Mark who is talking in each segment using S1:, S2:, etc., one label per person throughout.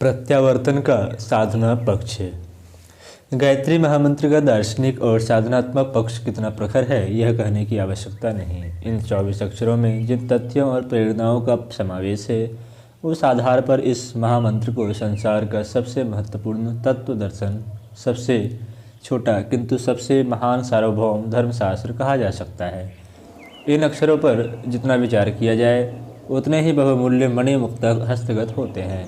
S1: प्रत्यावर्तन का साधना पक्ष। गायत्री महामंत्र का दार्शनिक और साधनात्मक पक्ष कितना प्रखर है यह कहने की आवश्यकता नहीं। इन 24 अक्षरों में जिन तथ्यों और प्रेरणाओं का समावेश है उस आधार पर इस महामंत्र को संसार का सबसे महत्वपूर्ण तत्व दर्शन, सबसे छोटा किंतु सबसे महान सार्वभौम धर्मशास्त्र कहा जा सकता है। इन अक्षरों पर जितना विचार किया जाए उतने ही बहुमूल्य मणिमुक्त हस्तगत होते हैं।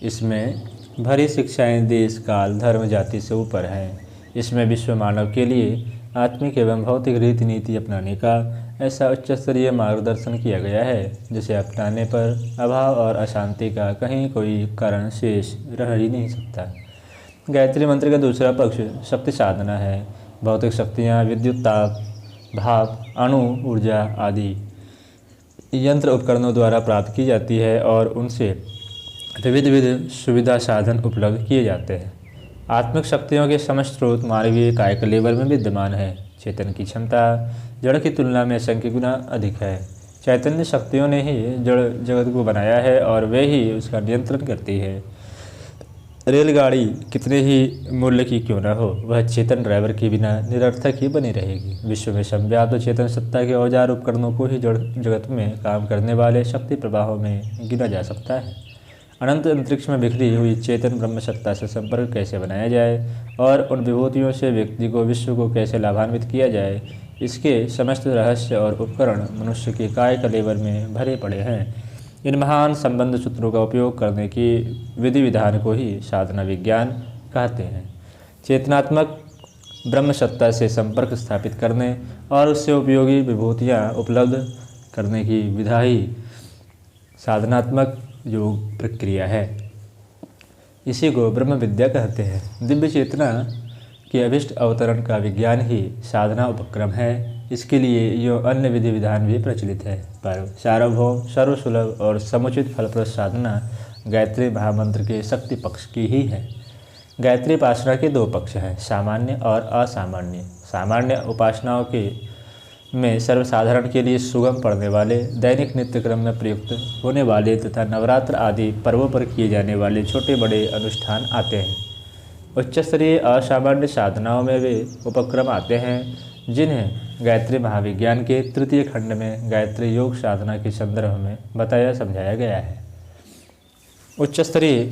S1: इसमें भरी शिक्षाएं देश, काल, धर्म, जाति से ऊपर हैं। इसमें विश्व मानव के लिए आत्मिक एवं भौतिक रीति नीति अपनाने का ऐसा उच्च स्तरीय मार्गदर्शन किया गया है जिसे अपनाने पर अभाव और अशांति का कहीं कोई कारण शेष रह ही नहीं सकता। गायत्री मंत्र का दूसरा पक्ष शक्ति साधना है। भौतिक शक्तियाँ विद्युत, ताप, भाप, अणु ऊर्जा आदि यंत्र उपकरणों द्वारा प्राप्त की जाती है और उनसे विविध सुविधा साधन उपलब्ध किए जाते हैं। आत्मिक शक्तियों के समस्त स्रोत मानवीय कायिक लेवल में विद्यमान है। चेतन की क्षमता जड़ की तुलना में असंख्य गुना अधिक है। चैतन्य शक्तियों ने ही जड़ जगत को बनाया है और वे ही उसका नियंत्रण करती है। रेलगाड़ी कितने ही मूल्य की क्यों न हो, वह चेतन ड्राइवर के बिना निरर्थक ही बनी रहेगी। विश्व में संव्याप्त चेतन सत्ता के औजार उपकरणों को ही जड़ जगत में काम करने वाले शक्ति प्रवाहों में गिना जा सकता है। अनंत अंतरिक्ष में बिखरी हुई चेतन ब्रह्म सत्ता से संपर्क कैसे बनाया जाए और उन विभूतियों से व्यक्ति को, विश्व को कैसे लाभान्वित किया जाए, इसके समस्त रहस्य और उपकरण मनुष्य के काय कलेवर में भरे पड़े हैं। इन महान संबंध सूत्रों का उपयोग करने की विधि विधान को ही साधना विज्ञान कहते हैं। चेतनात्मक ब्रह्म सत्ता से संपर्क स्थापित करने और उससे उपयोगी विभूतियाँ उपलब्ध करने की विधा ही साधनात्मक योग प्रक्रिया है। इसी को ब्रह्म विद्या कहते हैं। दिव्य चेतना के अभिष्ट अवतरण का विज्ञान ही साधना उपक्रम है। इसके लिए यो अन्य विधि विधान भी प्रचलित है, पर सार्वभौम, सर्वसुलभ और समुचित फलप्रद साधना गायत्री महामंत्र के शक्ति पक्ष की ही है। गायत्री उपासना के दो पक्ष हैं, सामान्य और असामान्य। सामान्य उपासनाओं के में सर्वसाधारण के लिए सुगम पड़ने वाले, दैनिक नित्य क्रम में प्रयुक्त होने वाले तथा नवरात्र आदि पर्वों पर किए जाने वाले छोटे बड़े अनुष्ठान आते हैं। उच्च स्तरीय असामान्य साधनाओं में वे उपक्रम आते हैं जिन्हें गायत्री महाविज्ञान के तृतीय खंड में गायत्री योग साधना के संदर्भ में बताया समझाया गया है। उच्च स्तरीय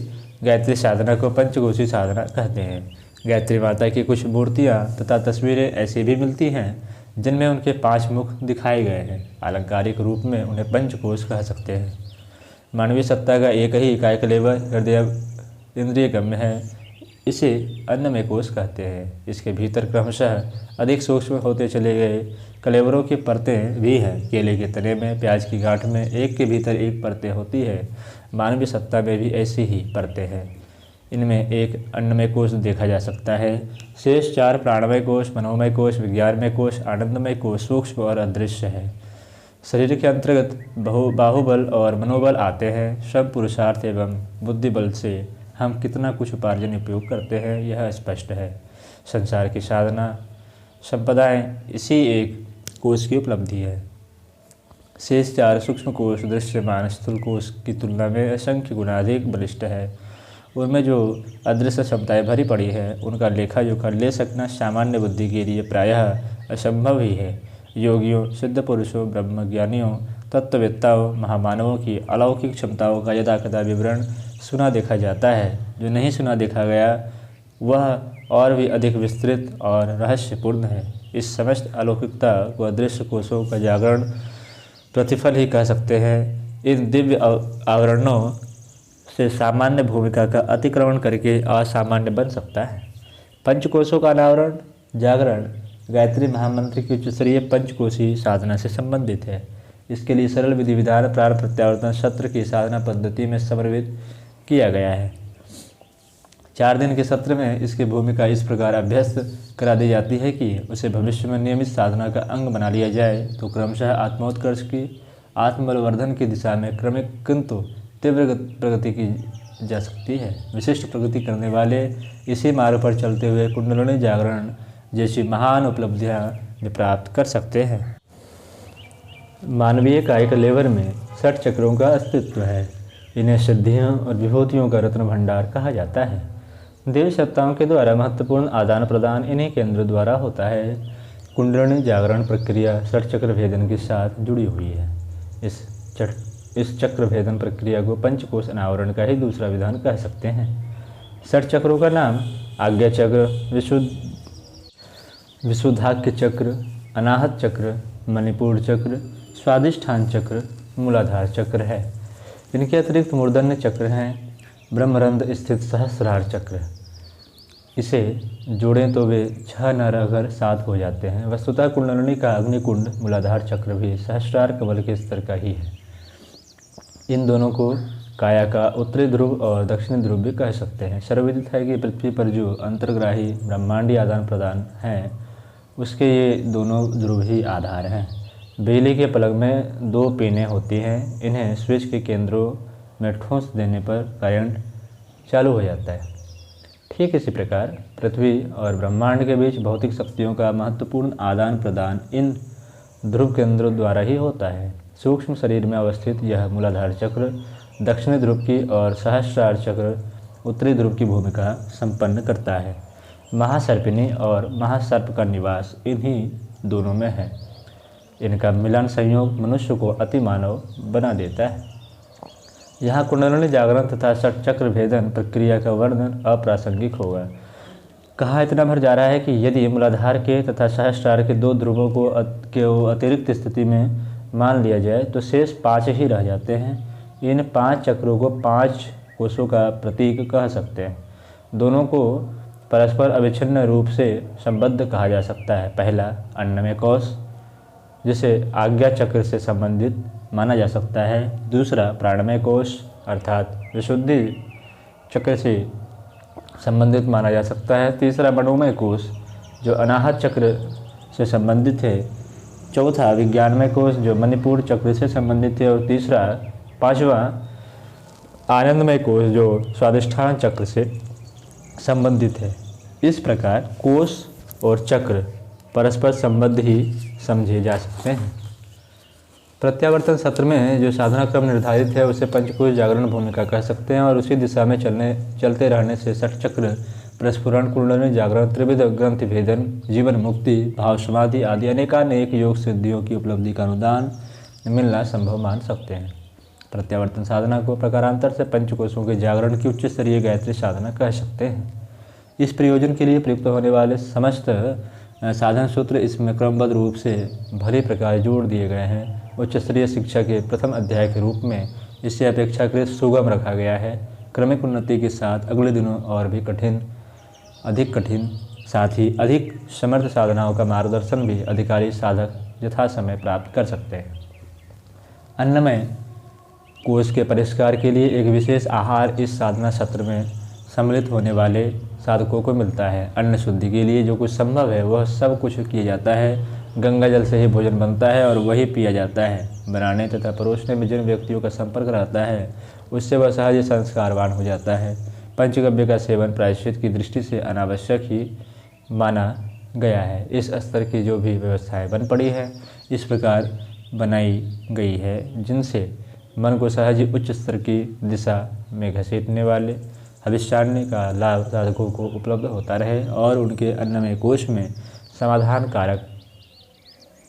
S1: गायत्री साधना को पंचकोशी साधना कहते हैं। गायत्री माता की कुछ मूर्तियाँ तथा तस्वीरें ऐसी भी मिलती हैं जिनमें उनके 5 मुख दिखाए गए हैं। आलंकारिक रूप में उन्हें पंचकोश कह सकते हैं। मानवीय सत्ता का एक ही कायिक लेवर हृदय इंद्रिय गम्य है, इसे अन्नमय कोश कहते हैं। इसके भीतर क्रमशः अधिक सूक्ष्म होते चले गए कलेवरों की परतें भी हैं। केले के तने में, प्याज की गांठ में एक के भीतर एक परतें होती है। मानवीय सत्ता में भी ऐसी ही परतें हैं। इनमें एक अन्नमय कोश देखा जा सकता है। शेष 4 प्राणमय कोश, मनोमय कोश, विज्ञानमय कोश, आनंदमय कोश सूक्ष्म और अदृश्य है। शरीर के अंतर्गत बाहुबल और मनोबल आते हैं। श्रम, पुरुषार्थ एवं बुद्धिबल से हम कितना कुछ उपार्जन उपयोग करते हैं यह स्पष्ट है। संसार की साधना संपदाएं इसी एक कोश की उपलब्धि है। शेष 4 सूक्ष्म कोश दृश्यमान स्थूल कोश की तुलना में असंख्य गुना अधिक बलिष्ठ है। उनमें जो अदृश्य क्षमताएं भरी पड़ी है उनका लेखा जोखा ले सकना सामान्य बुद्धि के लिए प्रायः असंभव ही है। योगियों, सिद्ध पुरुषों, ब्रह्मज्ञानियों, तत्ववेत्ताओं, महामानवों की अलौकिक क्षमताओं का यदा कदा विवरण सुना देखा जाता है। जो नहीं सुना देखा गया वह और भी अधिक विस्तृत और रहस्यपूर्ण है। इस समस्त अलौकिकता को अदृश्य कोशों का जागरण प्रतिफल ही कह सकते हैं। इन दिव्य आवरणों से सामान्य भूमिका का अतिक्रमण करके असामान्य बन सकता है। पंचकोशों का अनावरण जागरण गायत्री महामंत्र की उच्चस्तरीय पंचकोशी साधना से संबंधित है। इसके लिए सरल विधि विधान प्राण प्रत्यावर्तन सत्र की साधना पद्धति में समर्पित किया गया है। 4 दिन के सत्र में इसकी भूमिका इस प्रकार अभ्यस्त करा दी जाती है कि उसे भविष्य में नियमित साधना का अंग बना लिया जाए तो क्रमशः आत्मोत्कर्ष की, आत्मबलवर्धन की दिशा में क्रमिक किंतु तीव्र प्रगति की जा सकती है। विशिष्ट प्रगति करने वाले इसी मार्ग पर चलते हुए कुंडलिनी जागरण जैसी महान उपलब्धियां भी प्राप्त कर सकते हैं। मानवीय कायिक लेवर में 60 चक्रों का अस्तित्व है। इन्हें सिद्धियों और विभूतियों का रत्न भंडार कहा जाता है। देवी सत्ताओं के द्वारा महत्वपूर्ण आदान प्रदान इन्हीं केंद्रों द्वारा होता है। कुंडलिनी जागरण प्रक्रिया षटचक्र भेदन के साथ जुड़ी हुई है। इस चक्र भेदन प्रक्रिया को पंचकोश अनावरण का ही दूसरा विधान कह सकते हैं। षट चक्रों का नाम आज्ञा चक्र, विशुद्धाक्य चक्र, अनाहत चक्र, मणिपुर चक्र, स्वादिष्ठान चक्र, मूलाधार चक्र है। इनके अतिरिक्त मूर्धन्य चक्र हैं, ब्रह्मरंध्र स्थित सहस्रार चक्र। इसे जोड़ें तो वे 6 न रहकर 7 हो जाते हैं। वस्तुतः कुंडलिनी का अग्निकुंड मूलाधार चक्र भी सहस्रार कमल के स्तर का ही है। इन दोनों को काया का उत्तरी ध्रुव और दक्षिणी ध्रुव भी कह सकते हैं। सर्वविदित है कि पृथ्वी पर जो अंतर्ग्राही ब्रह्मांडीय आदान प्रदान हैं उसके ये दोनों ध्रुव ही आधार हैं। बिजली के प्लग में 2 पिनें होती हैं। इन्हें स्विच के केंद्रों में ठोंस देने पर करंट चालू हो जाता है। ठीक इसी प्रकार पृथ्वी और ब्रह्मांड के बीच भौतिक शक्तियों का महत्वपूर्ण आदान प्रदान इन ध्रुव केंद्रों द्वारा ही होता है। सूक्ष्म शरीर में अवस्थित यह मूलाधार चक्र दक्षिणी ध्रुव की और सहस्रार चक्र उत्तरी ध्रुव की भूमिका संपन्न करता है। महासर्पिणी और महासर्प का निवास इन्हीं दोनों में है। इनका मिलन संयोग मनुष्य को अति मानव बना देता है। यहाँ कुंडलिनी जागरण तथा षट चक्र भेदन प्रक्रिया का वर्णन अप्रासंगिक होगा। कहा इतना भर जा रहा है कि यदि मूलाधार के तथा सहस्रार के 2 ध्रुवों को अतिरिक्त स्थिति में मान लिया जाए तो शेष 5 ही रह जाते हैं। इन 5 चक्रों को 5 कोशों का प्रतीक कह सकते हैं। दोनों को परस्पर अविच्छिन्न रूप से संबद्ध कहा जा सकता है। पहला अन्नमय कोश, जिसे आज्ञा चक्र से संबंधित माना जा सकता है। दूसरा प्राणमय कोश अर्थात विशुद्धि चक्र से संबंधित माना जा सकता है। तीसरा मनोमय कोश जो अनाहत चक्र से संबंधित है। चौथा विज्ञानमय कोश जो मणिपुर चक्र से संबंधित है। और तीसरा 5वां आनंदमय कोश जो स्वादिष्ठान चक्र से संबंधित है। इस प्रकार कोश और चक्र परस्पर संबद्ध ही समझे जा सकते हैं। प्रत्यावर्तन सत्र में जो साधना क्रम निर्धारित है उसे पंचकोश जागरण भूमिका कह सकते हैं और उसी दिशा में चलते रहने से षट चक्र, प्रस्फुरण, कुंडलिनी जागरण, त्रिविध ग्रंथि भेदन, जीवन मुक्ति, भाव समाधि आदि अनेकानेक योग सिद्धियों की उपलब्धि का अनुदान मिलना संभव मान सकते हैं। प्रत्यावर्तन साधना को प्रकारांतर से पंचकोशों के जागरण की उच्च स्तरीय गायत्री साधना कह सकते हैं। इस प्रयोजन के लिए प्रयुक्त होने वाले समस्त साधन सूत्र इसमें क्रमबद्ध रूप से भली प्रकार जोड़ दिए गए हैं। उच्च स्तरीय शिक्षा के प्रथम अध्याय के रूप में इसे अपेक्षाकृत सुगम रखा गया है। क्रमिक उन्नति के साथ अगले दिनों और भी अधिक कठिन साथ ही अधिक समर्थ साधनाओं का मार्गदर्शन भी अधिकारी साधक यथा समय प्राप्त कर सकते हैं। अन्नमय कोश के परिष्कार के लिए एक विशेष आहार इस साधना सत्र में सम्मिलित होने वाले साधकों को मिलता है। अन्न शुद्धि के लिए जो कुछ संभव है वह सब कुछ किया जाता है। गंगा जल से ही भोजन बनता है और वही पिया जाता है। बनाने तथा परोसने में जिन व्यक्तियों का संपर्क रहता है उससे वह सहज संस्कारवान हो जाता है। पंचगव्य का सेवन प्रायश्चित की दृष्टि से अनावश्यक ही माना गया है। इस स्तर की जो भी व्यवस्थाएं बन पड़ी है इस प्रकार बनाई गई है जिनसे मन को सहज उच्च स्तर की दिशा में घसीटने वाले हविष्यान्न का लाभ साधकों को उपलब्ध होता रहे और उनके अन्नमय कोश में समाधान कारक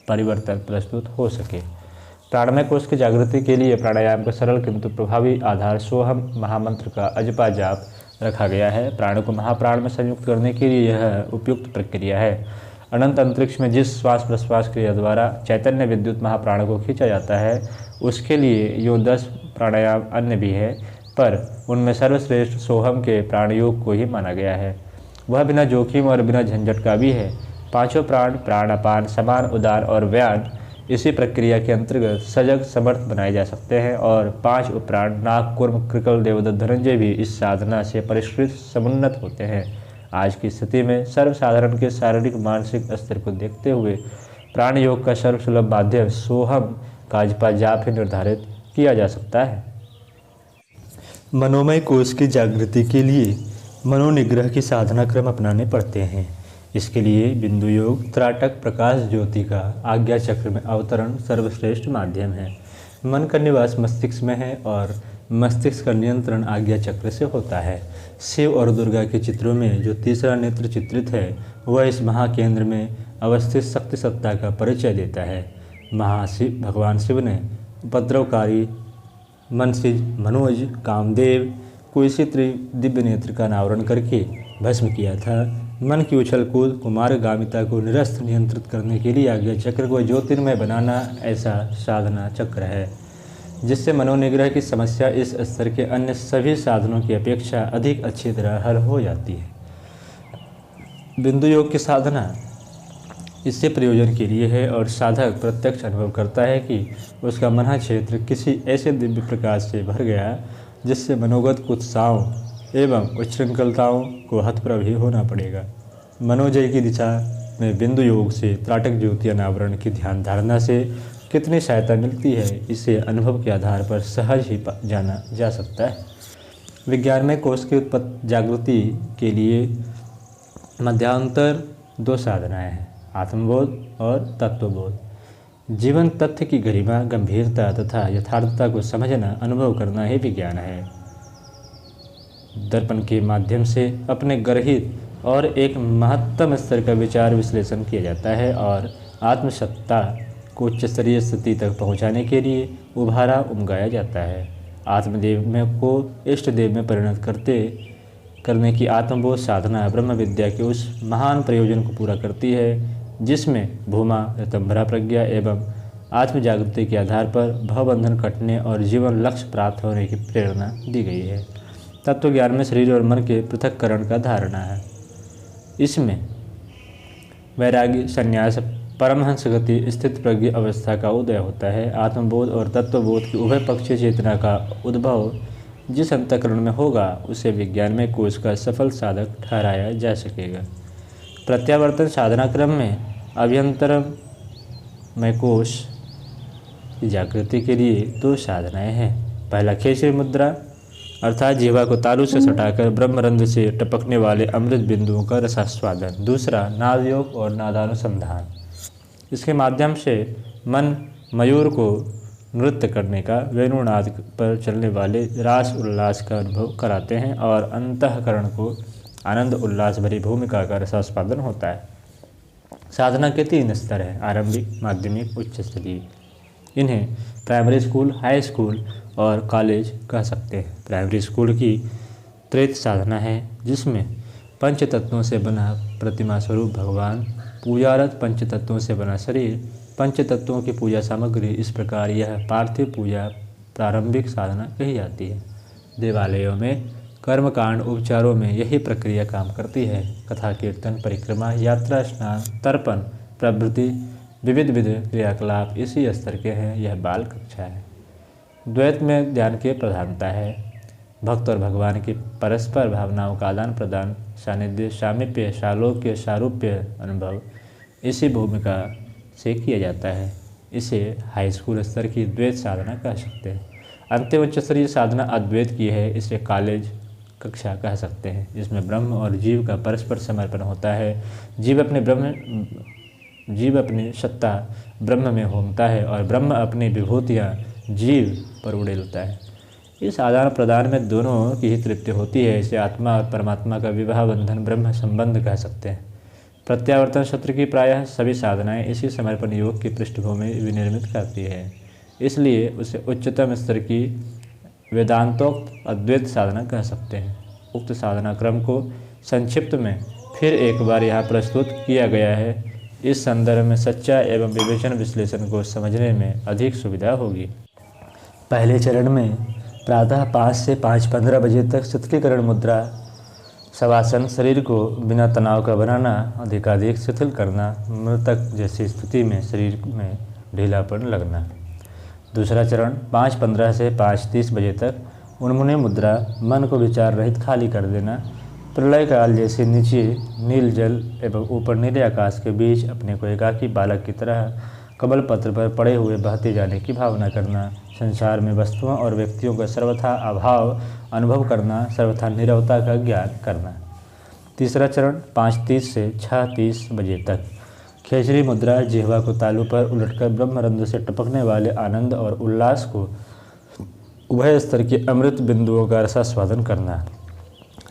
S1: परिवर्तन प्रस्तुत हो सके। प्राणमय कोश की जागृति के लिए प्राणायाम का सरल किंतु प्रभावी आधार सोहम महामंत्र का अजपा जाप रखा गया है। प्राण को महाप्राण में संयुक्त करने के लिए यह उपयुक्त प्रक्रिया है। अनंत अंतरिक्ष में जिस श्वास प्रश्वास क्रिया द्वारा चैतन्य विद्युत महाप्राण को खींचा जाता है उसके लिए यो 10 प्राणायाम अन्य भी है, पर उनमें सर्वश्रेष्ठ सोहम के प्राणयोग को ही माना गया है। वह बिना जोखिम और बिना झंझट का भी है। 5 प्राण प्राणापान, समान, उदान और व्यान इसी प्रक्रिया के अंतर्गत सजग समर्थ बनाए जा सकते हैं और 5 उपप्राण नाग, कुर्म, कृकल, देवदत्त, धनंजय भी इस साधना से परिष्कृत समुन्नत होते हैं। आज की स्थिति में सर्वसाधारण के शारीरिक मानसिक स्तर को देखते हुए प्राण योग का सर्वसुलभ माध्यम सोहम का अजपा जाप ही निर्धारित किया जा सकता है। मनोमय कोश की जागृति के लिए मनोनिग्रह की साधना क्रम अपनाने पड़ते हैं। इसके लिए बिंदु योग, त्राटक, प्रकाश ज्योति का आज्ञा चक्र में अवतरण सर्वश्रेष्ठ माध्यम है। मन का निवास मस्तिष्क में है और मस्तिष्क का नियंत्रण आज्ञा चक्र से होता है। शिव और दुर्गा के चित्रों में जो तीसरा नेत्र चित्रित है वह इस महाकेंद्र में अवस्थित शक्ति सत्ता का परिचय देता है। महाशिव भगवान शिव ने उपद्रवकारी मनसिज, मनोज, कामदेव को इसी दिव्य नेत्र का अनावरण करके भस्म किया था। मन की उछल कूद कुमारगामिता को निरस्त नियंत्रित करने के लिए आज्ञा चक्र को ज्योतिर्मय बनाना ऐसा साधना चक्र है जिससे मनोनिग्रह की समस्या इस स्तर के अन्य सभी साधनों की अपेक्षा अधिक अच्छी तरह हल हो जाती है। बिंदु योग की साधना इससे प्रयोजन के लिए है और साधक प्रत्यक्ष अनुभव करता है कि उसका मन क्षेत्र किसी ऐसे दिव्य प्रकाश से भर गया जिससे मनोगत कुत्साओं एवं उच्छृंखलताओं को हतप्रभ होना पड़ेगा। मनोजय की दिशा में बिंदु योग से त्राटक ज्योति अनावरण की ध्यान धारणा से कितनी सहायता मिलती है इसे अनुभव के आधार पर सहज ही जाना जा सकता है। विज्ञान में कोष की उत्पत्ति जागृति के लिए मध्यांतर 2 साधनाएं हैं, आत्मबोध और तत्वबोध। जीवन तथ्य की गरिमा, गंभीरता तथा यथार्थता को समझना, अनुभव करना ही विज्ञान है। दर्पण के माध्यम से अपने गर्हित और एक महत्तम स्तर का विचार विश्लेषण किया जाता है और आत्मसत्ता को उच्च स्तरीय स्थिति तक पहुंचाने के लिए उभारा उमगाया जाता है। आत्मदेव में को इष्ट देव में परिणत करने की आत्मबोध साधना ब्रह्म विद्या के उस महान प्रयोजन को पूरा करती है जिसमें भूमा, ऋतंभरा प्रज्ञा एवं आत्मजागृति के आधार पर भवबंधन कटने और जीवन लक्ष्य प्राप्त होने की प्रेरणा दी गई है। तत्व ज्ञान में शरीर और मन के पृथक्करण का धारणा है। इसमें वैराग्य, संन्यास, परमहंस गति, स्थित प्रज्ञ अवस्था का उदय होता है। आत्मबोध और तत्वबोध की उभय पक्षीय चेतना का उद्भव जिस अंतःकरण में होगा उसे विज्ञान में कोष का सफल साधक ठहराया जा सकेगा। प्रत्यावर्तन साधना क्रम में अभ्यंतरम में कोष की जागृति के लिए 2 साधनाएं हैं। पहला खेचरी मुद्रा अर्थात जीवा को तालू से सटाकर ब्रह्मरंध्र से टपकने वाले अमृत बिंदुओं का रसास्वादन। दूसरा नाद योग और नादानुसंधान। इसके माध्यम से मन मयूर को नृत्य करने का, वेणुनाद पर चलने वाले रास उल्लास का अनुभव कराते हैं और अंतःकरण को आनंद उल्लास भरी भूमिका का रसास्वादन होता है। साधना के 3 स्तर हैं, आरंभिक, माध्यमिक, उच्च स्तरीय। इन्हें प्राइमरी स्कूल, हाई स्कूल और कॉलेज कह सकते हैं। प्राइमरी स्कूल की त्रित साधना है जिसमें पंच तत्वों से बना प्रतिमा स्वरूप भगवान, पूजारत पंच तत्वों से बना शरीर, पंच तत्वों की पूजा सामग्री। इस प्रकार यह पार्थिव पूजा प्रारंभिक साधना कही जाती है। देवालयों में कर्मकांड उपचारों में यही प्रक्रिया काम करती है। कथा, कीर्तन, परिक्रमा, यात्रा, स्नान, तर्पण प्रभृति विविध क्रियाकलाप इसी स्तर के हैं। यह बाल कक्षा है। द्वैत में ध्यान की प्रधानता है। भक्त और भगवान की परस्पर भावनाओं का आदान प्रदान, सानिध्य, सामीप्य, सालोक्य, सारूप्य अनुभव इसी भूमिका से किया जाता है। इसे हाई स्कूल स्तर की द्वैत साधना कह सकते हैं। अंतिम उच्च स्तरीय साधना अद्वैत की है। इसे कॉलेज कक्षा कह सकते हैं जिसमें ब्रह्म और जीव का परस्पर समर्पण होता है। जीव अपनी सत्ता ब्रह्म में होमता है और ब्रह्म अपनी विभूतियाँ जीव पर उड़ेलता है। इस आदान प्रदान में दोनों की ही तृप्ति होती है। इसे आत्मा और परमात्मा का विवाह बंधन ब्रह्म संबंध कह सकते हैं। प्रत्यावर्तन सूत्र की प्रायः सभी साधनाएं इसी समर्पण योग की पृष्ठभूमि विनिर्मित करती है, इसलिए उसे उच्चतम स्तर की वेदांतोक्त अद्वैत साधना कह सकते हैं। उक्त साधना क्रम को संक्षिप्त में फिर एक बार यहाँ प्रस्तुत किया गया है। इस संदर्भ में सच्चाई एवं विवेचन विश्लेषण को समझने में अधिक सुविधा होगी। पहले चरण में प्रातः 5 से 5:15 बजे तक शिथिलीकरण मुद्रा, शवासन, शरीर को बिना तनाव का बनाना, अधिकाधिक शिथिल करना, मृतक जैसी स्थिति में शरीर में ढीलापन लगना। दूसरा चरण 5:15 से 5:30 बजे तक उन्मुने मुद्रा, मन को विचार रहित खाली कर देना, प्रलय काल जैसे नीचे नील जल एवं ऊपर नीले आकाश के बीच अपने को एकाकी बालक की तरह कमल पत्र पर पड़े हुए बहते जाने की भावना करना, संसार में वस्तुओं और व्यक्तियों का सर्वथा अभाव अनुभव करना, सर्वथा नीरवता का ज्ञान करना। तीसरा चरण 5:30 से 6:30 बजे तक खेचरी मुद्रा, जिह्वा को तालू पर उलटकर ब्रह्मरंध्र से टपकने वाले आनंद और उल्लास को उभय स्तर के अमृत बिंदुओं का रसास्वादन करना।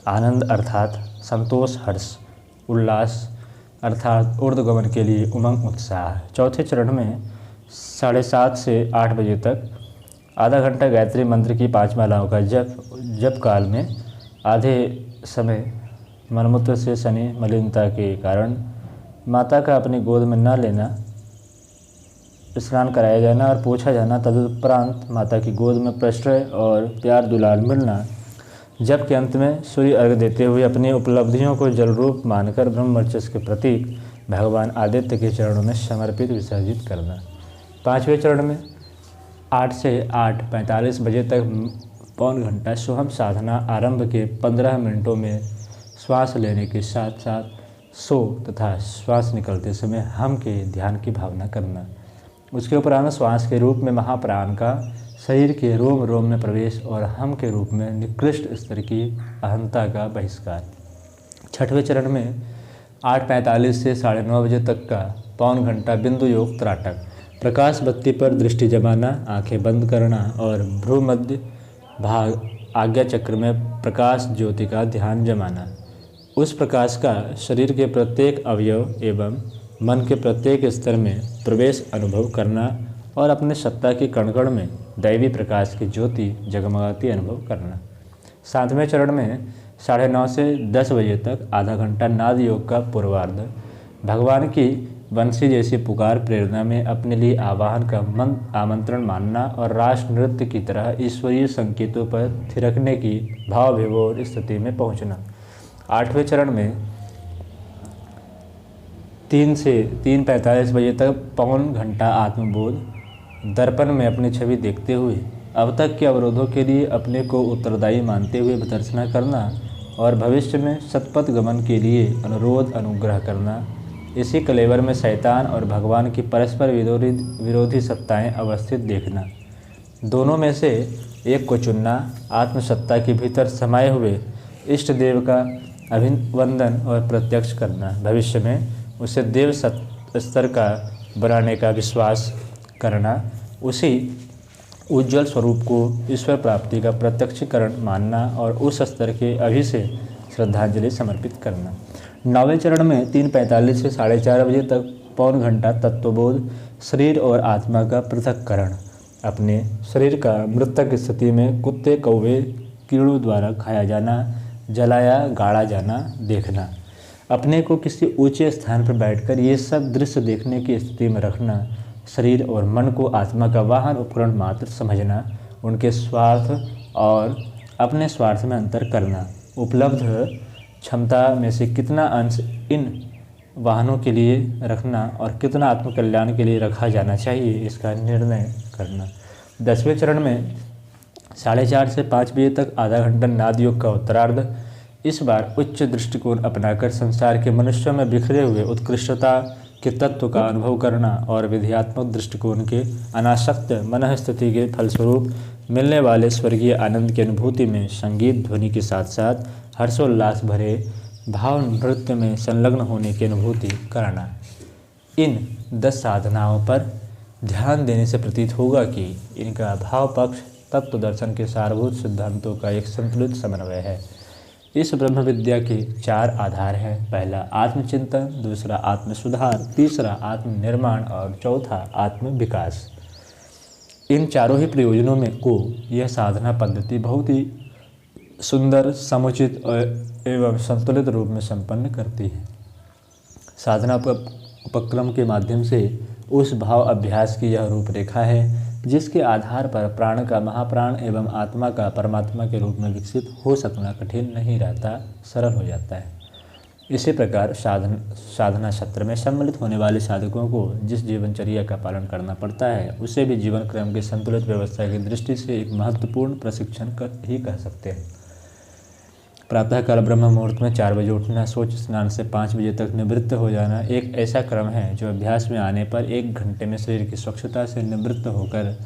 S1: आनंद अर्थात संतोष, हर्ष, उल्लास अर्थात ऊर्ध्वगमन के लिए उमंग, उत्साह। चौथे चरण में 7:30 से 8 बजे तक आधा घंटा गायत्री मंत्र की 5 मालाओं का जप काल में आधे समय मलमूत्र से सनी मलिनता के कारण माता का अपनी गोद में न लेना, स्नान कराया जाना और पोछा जाना, तदुपरांत माता की गोद में प्रश्रय और प्यार दुलार मिलना। जप के अंत में सूर्य अर्घ देते हुए अपनी उपलब्धियों को जल रूप मानकर ब्रह्मवर्चस्व के प्रतीक भगवान आदित्य के चरणों में समर्पित विसर्जित करना। 5वें चरण में 8 से 8:45 बजे तक पौन घंटा सोहम साधना आरंभ के 15 मिनटों में श्वास लेने के साथ साथ सो तथा श्वास निकलते समय हम के ध्यान की भावना करना। उसके उपरांत श्वास के रूप में महाप्राण का शरीर के रोम रोम में प्रवेश और हम के रूप में निकृष्ट स्तर की अहंता का बहिष्कार। 6वें चरण में 8:45 से 9:30 बजे तक का पौन घंटा बिंदु योग त्राटक, प्रकाश बत्ती पर दृष्टि जमाना, आंखें बंद करना और भ्रू मध्य भाग आज्ञा चक्र में प्रकाश ज्योति का ध्यान जमाना। उस प्रकाश का शरीर के प्रत्येक अवयव एवं मन के प्रत्येक स्तर में प्रवेश अनुभव करना और अपने सत्ता की कण-कण में दैवी प्रकाश की ज्योति जगमगाती अनुभव करना। 7वें चरण में 9:30 से 10 बजे तक आधा घंटा नाद योग का पूर्वार्ध, भगवान की बंसी जैसी पुकार प्रेरणा में अपने लिए आवाहन का आमंत्रण मानना और रास नृत्य की तरह ईश्वरीय संकेतों पर थिरकने की भाव विभोर स्थिति में पहुंचना। 8वें चरण में 3 से 3:45 बजे तक पौन घंटा आत्मबोध, दर्पण में अपनी छवि देखते हुए अब तक के अवरोधों के लिए अपने को उत्तरदायी मानते हुए भर्त्सना करना और भविष्य में सतपथ गमन के लिए अनुरोध अनुग्रह करना। इसी कलेवर में शैतान और भगवान की परस्पर विरोधी सत्ताएं अवस्थित देखना। दोनों में से एक को चुनना, आत्मसत्ता के भीतर समाये हुए इष्ट देव का अभिवंदन और प्रत्यक्ष करना। भविष्य में उसे देव स्तर का बनाने का विश्वास करना, उसी उज्ज्वल स्वरूप को ईश्वर प्राप्ति का प्रत्यक्षीकरण मानना और उस स्तर के अभी से श्रद्धांजलि समर्पित करना। 9वें चरण में 3:45 से 4:30 बजे तक पौन घंटा तत्वबोध, शरीर और आत्मा का पृथक्करण, अपने शरीर का मृतक स्थिति में कुत्ते कौवे कीड़ों द्वारा खाया जाना, जलाया गाड़ा जाना देखना। अपने को किसी ऊंचे स्थान पर बैठकर ये सब दृश्य देखने की स्थिति में रखना, शरीर और मन को आत्मा का वाहन उपकरण मात्र समझना, उनके स्वार्थ और अपने स्वार्थ में अंतर करना, उपलब्ध क्षमता में से कितना अंश इन वाहनों के लिए रखना और कितना आत्मकल्याण के लिए रखा जाना चाहिए, इसका निर्णय करना। 10वें चरण में 4:30 से 5 बजे तक आधा घंटा नाद योग का उत्तरार्ध, इस बार उच्च दृष्टिकोण अपनाकर संसार के मनुष्यों में बिखरे हुए उत्कृष्टता के तत्व का अनुभव करना और विध्यात्मक दृष्टिकोण के अनासक्त मनः स्थिति के फलस्वरूप मिलने वाले स्वर्गीय आनंद की अनुभूति में संगीत ध्वनि के साथ साथ हर्षोल्लास भरे भाव नृत्य में संलग्न होने की अनुभूति कराना। इन 10 साधनाओं पर ध्यान देने से प्रतीत होगा कि इनका भाव पक्ष तत्व दर्शन के सारभूत सिद्धांतों का एक संतुलित समन्वय है। इस ब्रह्म विद्या के 4 आधार हैं। पहला आत्मचिंतन, दूसरा आत्मसुधार, तीसरा आत्मनिर्माण और चौथा आत्म विकास। इन चारों ही प्रयोजनों में को यह साधना पद्धति बहुत ही सुंदर, समुचित एवं संतुलित रूप में संपन्न करती है। साधना उपक्रम के माध्यम से उस भाव अभ्यास की यह रूपरेखा है जिसके आधार पर प्राण का महाप्राण एवं आत्मा का परमात्मा के रूप में विकसित हो सकना कठिन नहीं रहता, सरल हो जाता है। इसी प्रकार साधना सत्र में सम्मिलित होने वाले साधकों को जिस जीवनचर्या का पालन करना पड़ता है उसे भी जीवन क्रम की संतुलित व्यवस्था की दृष्टि से एक महत्वपूर्ण प्रशिक्षण ही कह सकते हैं। प्रातःकाल ब्रह्म मुहूर्त में 4 बजे उठना, शौच स्नान से 5 बजे तक निवृत्त हो जाना एक ऐसा क्रम है जो अभ्यास में आने पर 1 घंटे में शरीर की स्वच्छता से निवृत्त होकर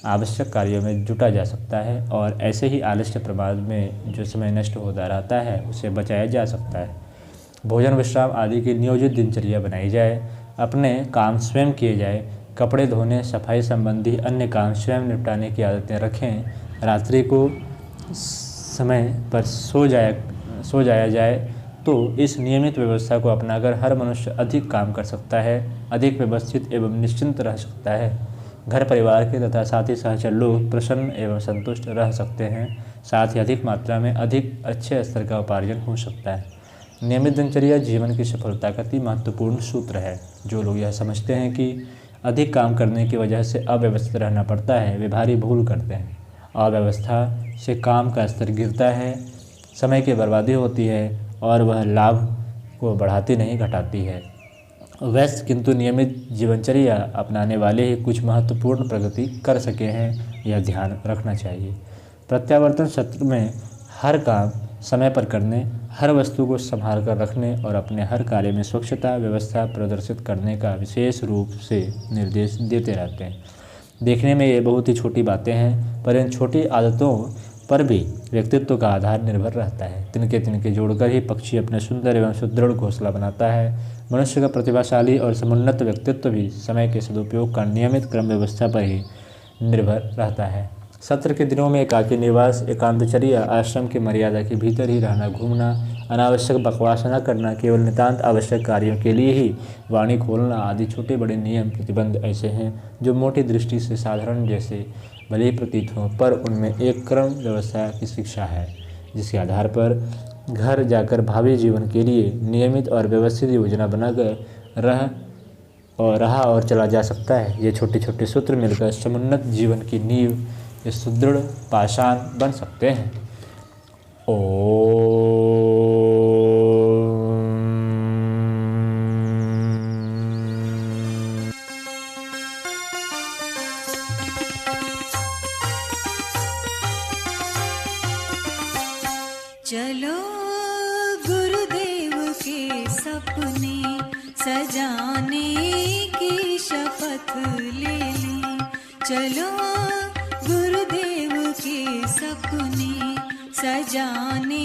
S1: आवश्यक कार्यों में जुटा जा सकता है और ऐसे ही आलस्य प्रमाद में जो समय नष्ट होता रहता है उसे बचाया जा सकता है। भोजन विश्राम आदि की नियोजित दिनचर्या बनाई जाए, अपने काम स्वयं किए जाए, कपड़े धोने, सफाई संबंधी अन्य काम स्वयं निपटाने की आदतें रखें, रात्रि को समय पर सो जाया जाए तो इस नियमित व्यवस्था को अपनाकर हर मनुष्य अधिक काम कर सकता है, अधिक व्यवस्थित एवं निश्चिंत रह सकता है। घर परिवार के तथा साथी सहचर लोग प्रसन्न एवं संतुष्ट रह सकते हैं। साथ ही अधिक मात्रा में अधिक अच्छे स्तर का उपार्जन हो सकता है। नियमित दिनचर्या जीवन की सफलता का अति महत्वपूर्ण सूत्र है। जो लोग यह समझते हैं कि अधिक काम करने की वजह से अव्यवस्थित रहना पड़ता है, वे भारी भूल करते हैं। अव्यवस्था से काम का स्तर गिरता है, समय की बर्बादी होती है और वह लाभ को बढ़ाती नहीं घटाती है। व्यस्त किंतु नियमित जीवनचर्या अपनाने वाले ही कुछ महत्वपूर्ण प्रगति कर सके हैं, यह ध्यान रखना चाहिए। प्रत्यावर्तन सत्र में हर काम समय पर करने, हर वस्तु को संभाल कर रखने और अपने हर कार्य में स्वच्छता व्यवस्था प्रदर्शित करने का विशेष रूप से निर्देश देते रहते हैं। देखने में ये बहुत ही छोटी बातें हैं, पर इन छोटी आदतों पर भी व्यक्तित्व का आधार निर्भर रहता है। तिनके तिनके जोड़कर ही पक्षी अपने सुंदर एवं सुदृढ़ घोंसला बनाता है। मनुष्य का प्रतिभाशाली और समुन्नत व्यक्तित्व भी समय के सदुपयोग का नियमित क्रम व्यवस्था पर ही निर्भर रहता है। सत्र के दिनों में एकाकी निवास, एकांतचर्या, आश्रम की मर्यादा के भीतर ही रहना, घूमना, अनावश्यक बकवास न करना, केवल नितांत आवश्यक कार्यों के लिए ही वाणी खोलना आदि छोटे बड़े नियम प्रतिबंध ऐसे हैं जो मोटी दृष्टि से साधारण जैसे भले ही प्रतीत हों, पर उनमें एक क्रम व्यवस्था की शिक्षा है, जिसके आधार पर घर जाकर भावी जीवन के लिए नियमित और व्यवस्थित योजना बनाकर रहा और चला जा सकता है। ये छोटे छोटे सूत्र मिलकर समुन्नत जीवन की नींव, ये सुदृढ़ पाषाण बन सकते हैं।
S2: चलो गुरुदेव के सपने सजाने की शपथ ले लें। चलो गुरुदेव के सपने सजाने